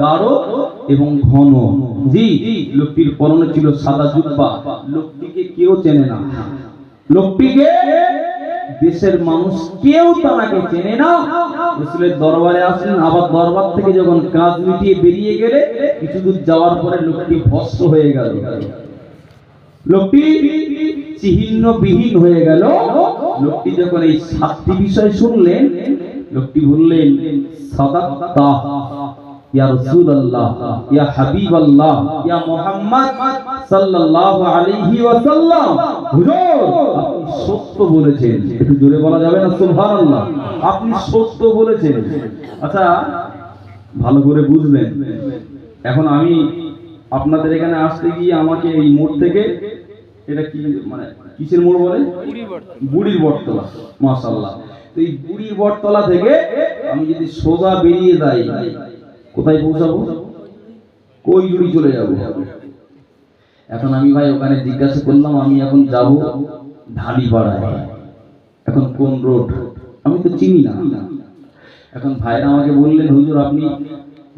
গাঢ় এবং ঘন। জি, লোকটির পরনে ছিল সাদা জুব্বা। লোকটিকে কেউ চেনে না, লোকটিকে দেশের মানুষ কেউ তাকে চেনে না। রাসূলের দরবারে আসলেন, আবার দরবার থেকে যখন কাজ মিটিয়ে বেরিয়ে গেলে কিছু দূর যাওয়ার পরে লোকটি ভস্ম হয়ে গেল, লোকটি চিহ্ন বিহীন হয়ে গেল। লোকটি যখন এই 7টি বিষয় শুনলেন, লোকটি বললেন, সাদাক্তা ইয়া রাসূলুল্লাহ, ইয়া হাবিবাল্লাহ, ইয়া মুহাম্মদ সাল্লাল্লাহু আলাইহি ওয়াসাল্লাম। হুজুর, আপনি সত্য বলেছেন। একটু জোরে বলা যাবে না সুবহানাল্লাহ? আপনি সত্য বলেছেন। আচ্ছা, ভালো করে বুঝবেন। এখন আমি আপনাদের এখানে আসতে গিয়ে আমাকে এই মোড় থেকে, এটা কি মানে কিসের মোড় বলে? বুড়ির বটতলা। মাশাআল্লাহ। তো এই বুড়ির বটতলা থেকে আমি যদি সোজা বেরিয়ে যাই, কোথায় পৌঁছাবো? কই জুড়ি চলে যাব। এখন আমি ভাই ওখানে জিজ্ঞাসা করলাম, আমি এখন যাব ঢালিপাড়ায়। এখন কোন রোড? আমি তো চিনি না। এখন ভাইরা আমাকে বললেন, হুজুর আপনি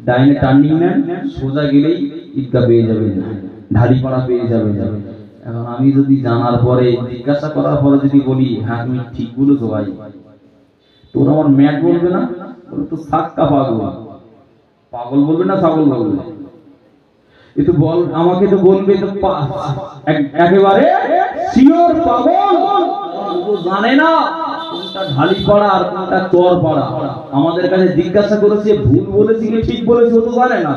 ডাইনে টার্নিং নেন, সোজা গেলেই ঈদগাহ পেয়ে যাবেন, ঢালিপাড়া পেয়ে যাবেন। এখন আমি যদি জানার পরে, জিজ্ঞাসা করার পরে যদি বলি হ্যাঁ তুমি ঠিক বলেছো ভাই, তোর আমার ম্যাট বলবে না? বলে তো সাক্কা পাগল। পাগল বলবে না ছাগল বলবে? এতো বল, আমাকে তো বলবে তো একেবারে শিওর পাগল। ও জানে না কোনটা ঢালিপাড়া আর কোনটা চরপাড়া। আমাদের কাছে জিজ্ঞাসা করেছে, ভুল বলেছি কি ঠিক বলেছি ও তো জানে না,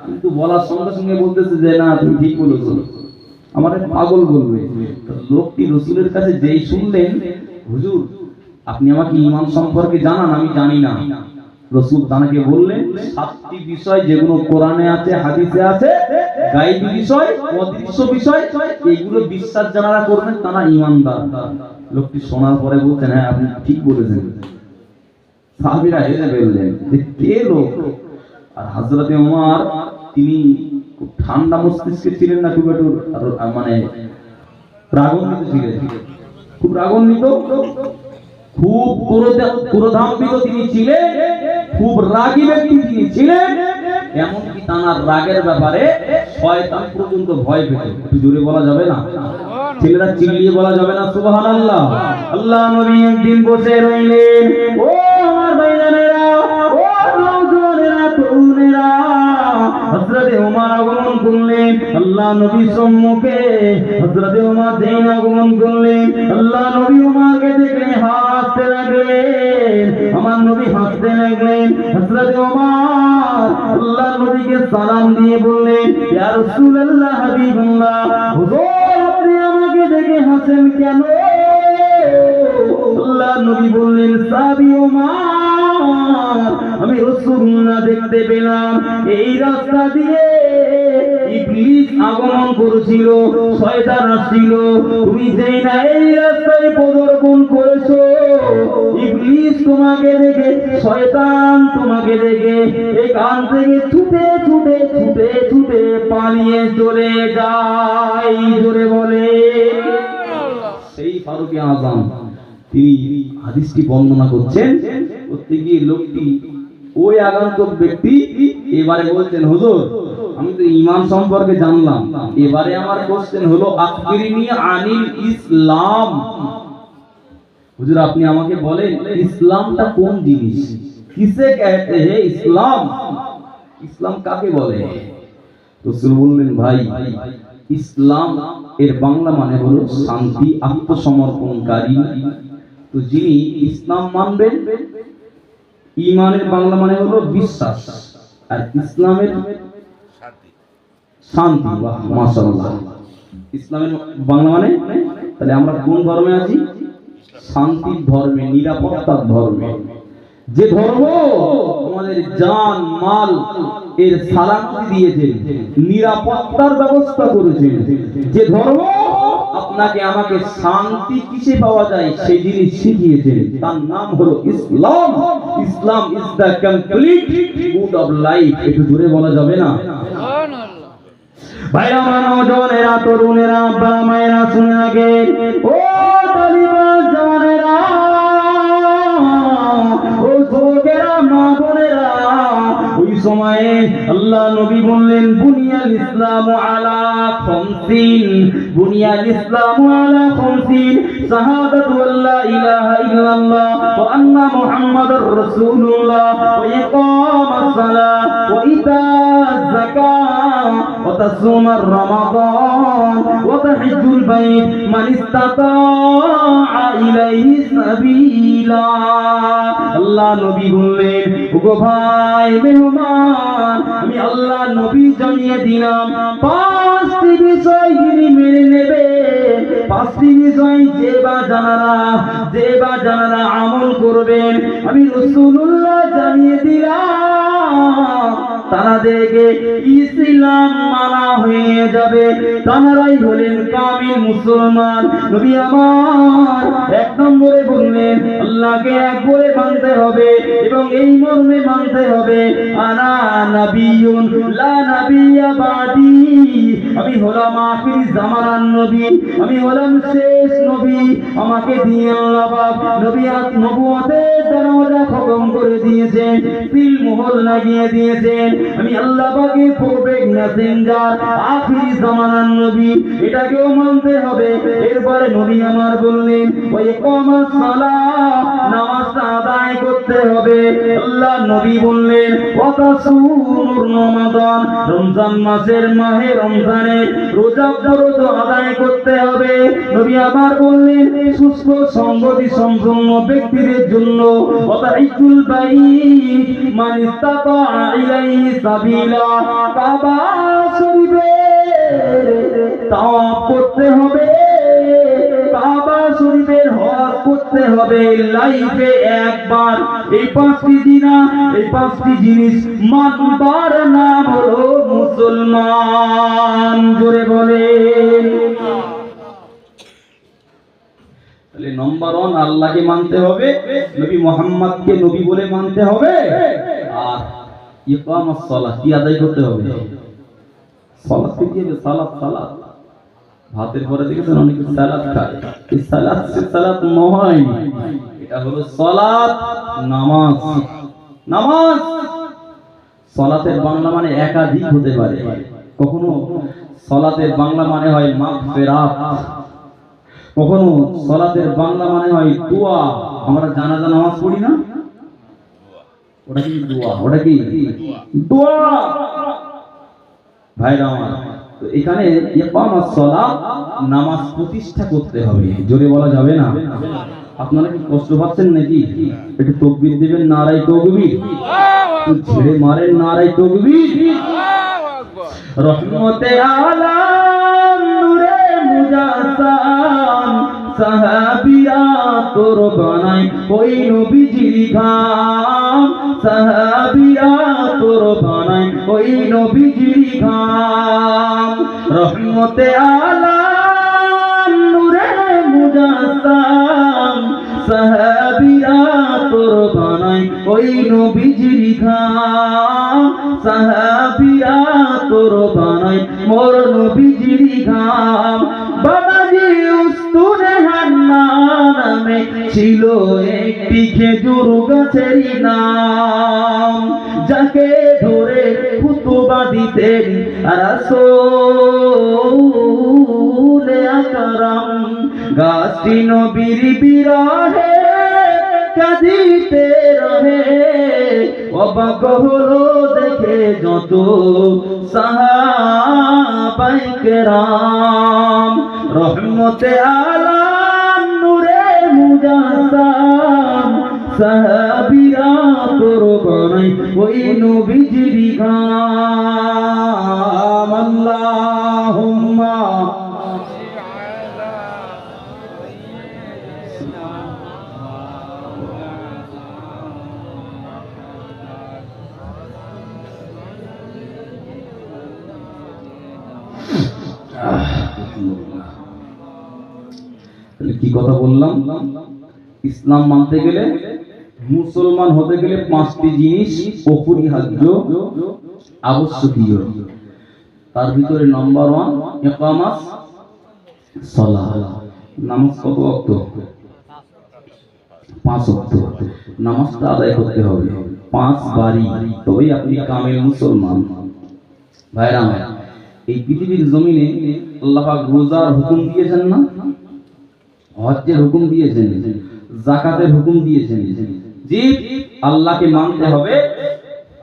কিন্তু বলার সঙ্গে সঙ্গে বলতেছে যে না তুমি ঠিক বলেছো, আমারে পাগল বলবে। লোকটি রাসূলের কাছে যেই শুনলেন, হুজুর আপনি আমাকে ঈমান সম্পর্কে জানান, আমি জানি না। রাসূল তাকে বললেন 7টি বিষয় যেগুলো কোরআনে আছে, হাদিসে আছে, গায়বী বিষয়, অদৃশ্য বিষয়, এগুলো বিশ্বাস যারা করবেন তারা ঈমানদার। লোকটি শোনার পরে বলছেন, হ্যাঁ আপনি ঠিক বলেছেন। সাহাবীরা হেসে ফেললেন যে কে লোক। আর হযরত ওমর তিনি খুব ঠান্ডা মস্তিষ্কে ছিলেন না, খুব একটু মানে রাগান্বিত ছিলেন, খুব রাগান্বিত, খুব ক্রোধান্বিত তিনি ছিলেন, খুব রাগী ব্যক্তি তিনি ছিলেন। এমনকি তার রাগের ব্যাপারে শয়তান পর্যন্ত ভয় পেত। একটু জোরে বলা যাবে না? ছেলেরা চিল্লিয়ে বলা যাবে না সুবহানাল্লাহ? আল্লাহ নবী একদিন বসে রইলেন, ও আমার ভাইজানেরা, ও নওজোয়ানেরা, তরুণেরা, হযরত ওমর আগমন করলেন আল্লাহ নবীর সম্মুখে। হযরত ওমর যেই আগমন করলেন, আল্লাহ নবী ওমরকে দেখলে হাসতে লাগলেন। আমার নবী হাসতে লাগলেন। হযরত ওমর আল্লাহ নবীকে সালাম দিয়ে বললেন, ইয়া রাসূলুল্লাহ, হাবিবাল্লাহ, হুজুর আপনি আমাকে দেখে হাসেন কেন? আল্লাহ নবী বললেন, সাহাবী ওমর, আমি রাসূলুল্লাহ দেখতে পেলাম এই রাস্তা দিয়ে ইবলিস আগমন করেছিল, শয়তান আসছিল। তুমি যেই না এই রাস্তায় পদার্পণ করেছো, ইবলিস তোমাকে দেখে, শয়তান তোমাকে দেখে এখান থেকে ছুটে ছুটে ছুটে ছুটে পালিয়ে চলে যায়। জোরে বলে। সেই ফারুকে আযম তিনি হাদিসটি বর্ণনা করছেন। করতে গিয়ে লোকটি, ওই আগন্তুক ব্যক্তি এবারে বলছেন, হুজুর আমি তো ঈমান সম্পর্কে জানলাম, এবারে আমার কোশ্চেন হলো আখবিরনি আনিল ইসলাম। হুজুর আপনি আমাকে বলেন ইসলামটা কোন জিনিস, কিসে कहते हैं ইসলাম, ইসলাম কাকে বলে? রাসূল বললেন, ভাই ইসলাম এর বাংলা মানে হলো শান্তি, আত্মসমর্পণকারী। তো যিনি ইসলাম মানবেন, ঈমানের বাংলা মানে হলো বিশ্বাস, আর ইসলামের শান্তি। বাহ মাশাআল্লাহ। ইসলামের বাংলা মানে, তাহলে আমরা কোন ধর্মে আছি? শান্তির ধর্মে, নিরাপত্তার ধর্মে। যে ধর্ম আমাদের জান মাল এর সালামতি দিয়েছে, নিরাপত্তার ব্যবস্থা করেছে, যে ধর্ম আপনাকে আমাকে শান্তি কিসে পাওয়া যায় সেই জিনিস শিখিয়েছে, তার নাম হলো Islam. Islam is the complete good of life. একটু জোরে বলা যাবে না? ভাইরা আমার, নওজোয়ানেরা, তরুণেরা, আব্বারা মায়েরা শুনে আগে, ও তালিবান সময়ে আল্লাহ নবী বললেন বুনিয়াল ইসলামু আলা খামসিন, বুনিয়াল ইসলামু আলা খামসিন, শাহাদাতু আল্লা ইলাহা ইল্লাল্লাহ ওয়া আন্না মুহাম্মাদুর রাসূলুল্লাহ ওয়া ইকামাস সালাহ ওয়া ইতাজ যাকাত ওয়া তাসুমার রমাদান ওয়া তাহিজ্জুল বাইত মান ইসতাতাআ ইলাইহি সাবিলা। আল্লাহ নবী বললেন, ওগো ভাই মেহমান, আমি আল্লাহ নবী জানিয়ে দিলাম পাঁচটি বিষয় যিনি মেনে নেবে, পাঁচটি বিষয় যে বা জানারা আমল করবেন, আমি রাসূলুল্লাহ জানিয়ে দিলাম তাদেরকে ইসলাম মানা হয়ে যাবে, তারাই হলেন কামিল মুসলমান। নবী আমার এক নম্বরে বললেন আল্লাহকে এক বলে মানতে হবে এবং এই মর্মে মানতে হবে আনা নাবিয়ুন লা নাবিয়্যা বাদি, আমি হলাম আখির জামানার নবী, আমি হলাম শেষ নবী, আমাকে দিয়ে আল্লাহ পাক নবুয়তের দরজা খতম করে দিয়েছেন, সিল মোহর লাগিয়ে দিয়েছেন, আমি আল্লাহ পাকের প্রফেট মেসেঞ্জার আখির জামানার নবী, এটাকেও মানতে হবে। এরপরে নবী আমার বললেন ওয়া ইকামাস সালাহ, নামাজটা আদায় করতে হবে। আল্লাহ নবী বললেন ওয়া তাসুমুর রমাদান, রমজান মাসের মাহে রমজানের রোজা ফরজ আদায় করতে হবে। নবী আবার বললেন সুস্থ সঙ্গতি সম্পন্ন ব্যক্তিদের জন্য ওয়া তাহিজ্জুল বাইত মান ইসতাতাআ ইলাইহি সাবিলা, কাবা শরীফের তাওয়াফ করতে হবে, কাবা শরীফের হজ করতে হবে লাইফে একবার। এই পাঁচটি এই পাঁচটি জিনিস মানবার নাম হলো মুসলমান। জোরে বলেন। তাহলে নম্বর 1 আল্লাহকে মানতে হবে, নবী মুহাম্মদকে নবী বলে মানতে হবে, আর ইকামাস সালাহ কি আদায় করতে হবে। সালাত কি হবে? সালাত ভাতের পরে দেখেছেন অনেকে সালাত খায়, এই সালাত সে সালাত নয়, এটা হলো সালাত, নামাজ। সালাতের বাংলা মানে একাধিক হতে পারে, কখনো সালাতের বাংলা মানে হয় মাগফিরাত, কখনো সালাতের বাংলা মানে হয় দোয়া। আমরা জানাজা নামাজ পড়ি না, ওটা কি দোয়া? ওটা কি দোয়া? ভাইরা আমার, তো এখানে ইকামাস সালাহ, নামাজ প্রতিষ্ঠা করতে হবে। জোরে বলা যাবে না। আপনারা কি কষ্ট পাচ্ছেন নাকি? একটু তাকবীর দিবেন, নারায়ে তাকবীর, ছেড়ে মারেন নারায়ে তাকবীর। রহমতে আলাম নূরে মুজাসসাম, সাহাবীরা তোর বানায় ওই নবীজির ঘাম, সাহাবীরা তোর বানায় ওই নবীজির ঘাম। রহমতে আলাম নূরে মুজাসসাম, সাহাবীরা তোর বানায় ওই নবীজির ঘাম, সাহাবীরা তোর বানায় মোর নবীজির ঘাম। বাবাজি উস্তুনে হান্না নামে ছিল একটি খেজুর গাছের নাম, যাকে ধরে খুতবা দিতেন রাসূল আকরাম। গাছটি নবীর বিরহে কাঁদিতে রহে, অবাক হলো দেখে যত সাহাবায়ে কেরাম। রহমতে আলাম নূরে মুজাসসাম, সাহাবীরা তোর বানায় ওই নবীজির ঘাম। আল্লাহুম্মা কি কথা বললাম? ইসলাম মানতে গেলে, মুসলমান হতে গেলে পাঁচটি জিনিস অপরিহার্য, আবশ্যকীয়। তার ভিতরে নম্বর 1 ইকামাস সালাহ। নামাজ কত ওয়াক্ত? 5 ওয়াক্ত। নামাজটা আদায় করতে হবে। 5 বারই, তবেই আপনি কামেল মুসলমান। ভাইরা আমার, এই পৃথিবীর জমিনে আল্লাহ পাক রোজার হুকুম দিয়েছেন না, হজ্জের হুকুম দিয়েছেন, যাকাতের হুকুম দিয়েছেন, যে আল্লাহকে মানতে হবে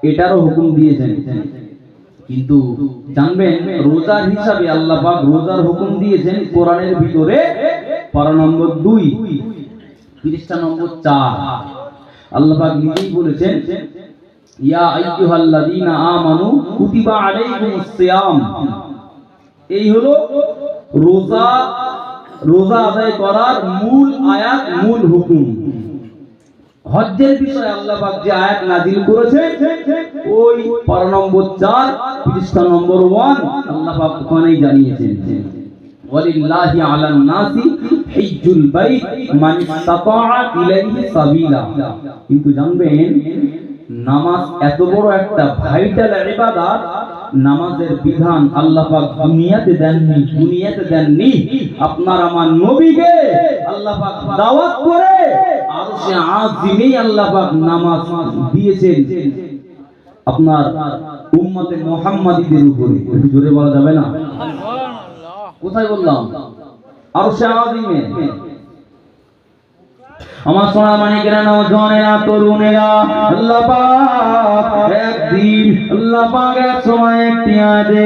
এটারও হুকুম দিয়েছেন। কিন্তু জানবেন রোজার হিসাবে আল্লাহ পাক রোজার হুকুম দিয়েছেন কোরআনের ভিতরে পারা নম্বর 2 পৃষ্ঠা নম্বর 4। আল্লাহ পাক নিজেই বলেছেন, ইয়া আইয়ুহাল্লাযীনা আমানু কুতিবা আলাইকুমুস সিয়াম। এই হলো রোজা আদায় করার মূল আয়াত, মূল হুকুম। হজ্জের বিষয়ে আল্লাহ পাক যে আয়াত নাযিল করেছেন ওই পারা নম্বর 4 পৃষ্ঠা নম্বর 1 আল্লাহ পাক ওখানেই জানিয়েছেন, ওয়ালিল্লাহি আলান নাসি হিজ্জুল বাইত মান ইসতাতাআ ইলাইহি সাবিলা। কিন্তু জানবেন নামাজ এত বড় একটা ভাইটাল ইবাদত, নামাজের বিধান আল্লাহ পাক দুনিয়াতে দেননি, আপনার আমার নবীকে আল্লাহ পাক দাওয়াত করে আরশে আজিমে আল্লাহ পাক নামাজ দিয়েছেন আপনার উম্মতে মুহাম্মাদীদের উপরে। একটু জোরে বলা যাবে না? কোথায় বললাম? আরশে আজিমে। আমার সোনা মানিকেরা, নওজওয়ানেরা, তরুণেরা, আল্লাহ পাক একদিন আল্লাহ পাক এক সময় একটি আয়াতে,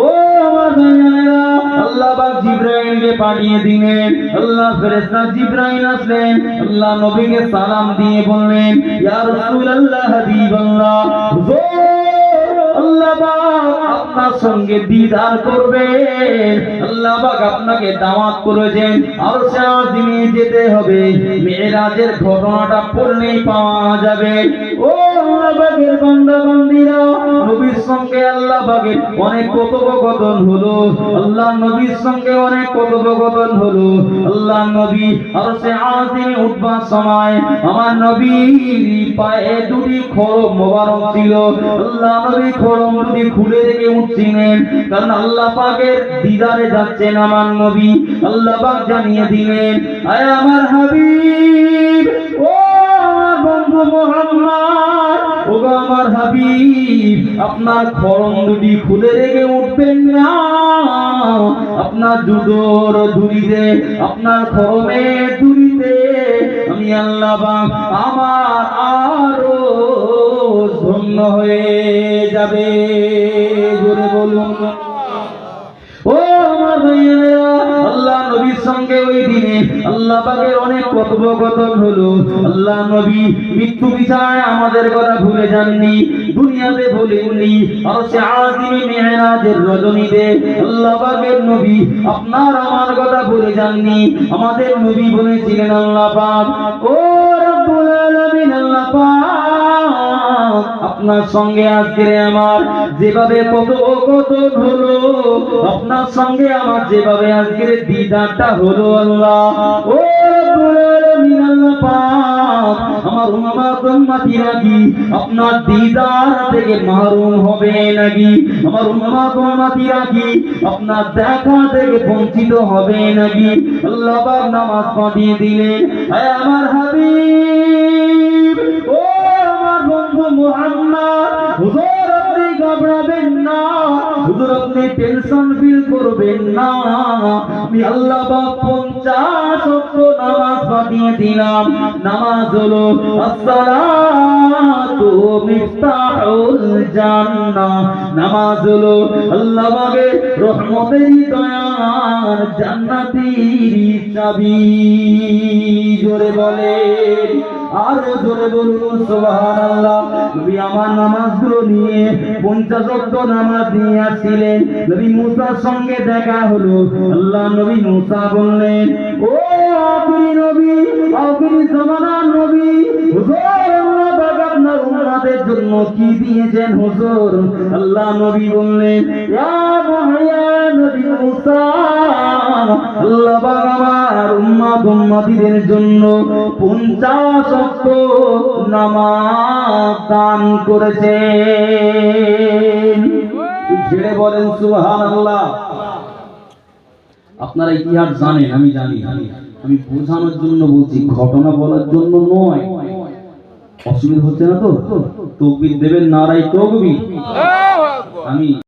ও আমার ভাইয়েরা, আল্লাহ পাক জিবরাইলকে পাঠিয়ে দিলেন। আল্লাহ ফেরেশতা জিবরাইল আসলেন, আল্লাহ নবীকে সালাম দিয়ে বললেন, ইয়া রাসূলুল্লাহ, হাবিবাল্লাহ, আল্লাহ পাক আপনার সঙ্গে দিদার করবেন। আল্লাহ পাক আপনাকে দাওয়াত করেছেন, আরশে আজিমে যেতে হবে। মিরাজের ঘটনাটা পড়লেই পাওয়া যাবে। ও আল্লাহ পাকের বান্দা বান্দীরা, নবীর সঙ্গে আল্লাহ পাকের অনেক কথোপকথন হলো, আল্লাহ নবীর সঙ্গে অনেক কথোপকথন হলো। আল্লাহ নবী আরশে আজিমে উঠবার সময় আমার নবীর পায়ে দুটি খড়ম মোবারক ছিল। আল্লাহ নবী খড়ম দুটি খুলে রেখে উঠছিলেন, কারণ আল্লাহ পাকের দিদারে যাচ্ছেন আমার নবী। আল্লাহ পাক জানিয়ে দিলেন, আয় আমার হাবিব, ও আমার বন্ধু মুহাম্মদ, ও আমার হাবিব, আপনার খড়ম দুটি খুলে রেখে উঠবেন না। আপনার জুদোর ধুলিতে, আপনার খড়মের ধুলিতে আমি আল্লাহ পাক আমার আরো ধন্য হয়ে যাবে। জোরে বলুন। ও আমার ভাইয়েরা, আল্লাহ নবীর সঙ্গে ওই দিনে আল্লাহ পাকের অনেক কথোপকথন হলো। আল্লাহ নবী মৃত্যু বিচারে আমাদের কথা ভুলে যাননি, দুনিয়াতে ভুলেননি। আরশে আজিমে মিরাজের রজনীতে আল্লাহ পাকের নবী আপনার আমার কথা ভুলে যাননি। আমাদের নবী বলেছিলেন, আল্লাহ পাক, ও রব্বুল আলামিন, আল্লাহ পাক আপনার সঙ্গে আজকে আমার যেভাবে কথোপকথন হলো, আপনার সঙ্গে আমার যেভাবে আজকের দিদারটা হলো, আল্লাহ, ও রব্বুল আলামিন, আল্লাহ পাক আমার উম্মত-উম্মতিরা কি আপনার দিদার থেকে মাহরুম হবে নাকি? আমার উম্মত-উম্মতিরা কি আপনার দেখা থেকে বঞ্চিত হবে নাকি? আল্লাহ পাক নামাজ পাঠিয়ে দিলেন। হে আমার হাবিব, ও আমার বন্ধু মুহাম্মদ, হুজুর আপনি ঘাবড়াবেন না, হুজুর আপনি টেনশন ফিল করবেন না। আমি আল্লাহ পাক 50 ওয়াক্ত নামাজ পাঠিয়ে দিলাম। নামাজ হলো আসসালাতু মিফতাহুল জান্নাহ। নামাজ হলো আল্লাহ পাকের রহমতের দয়ার জান্নাতের চাবি। জোরে বলেন, আরো জোরে বলুন সুবহানাল্লাহ। নবী আমার নামাজগুলো নিয়ে 50 ওয়াক্ত নামাজ নিয়ে আসছিলেন। নবী মুসার সঙ্গে দেখা হলো। আল্লাহ নবী মুসা বললেন, ও আখিরি নবী, আখিরি জামানার নবী, হুজুর আল্লাহ পাক আপনার উম্মতের জন্য কি দিয়েছেন হুজুর? আল্লাহ নবী বললেন, ইয়া মুহাইয়া নবী মুসা, আল্লাহ পাক আমার উম্মত-উম্মতিদের জন্য 50 ওয়াক্ত নামাজ দান করেছেন। ছেড়ে বলেন সুবহানাল্লাহ। আপনারা ইতিহাস জানেন, আমি জানি, আমি বোঝানোর জন্য বলছি, ঘটনা বলার জন্য নয়। অসুবিধা হচ্ছে না তো? তকবীর দেবেন, নারাই তকবীর। আমি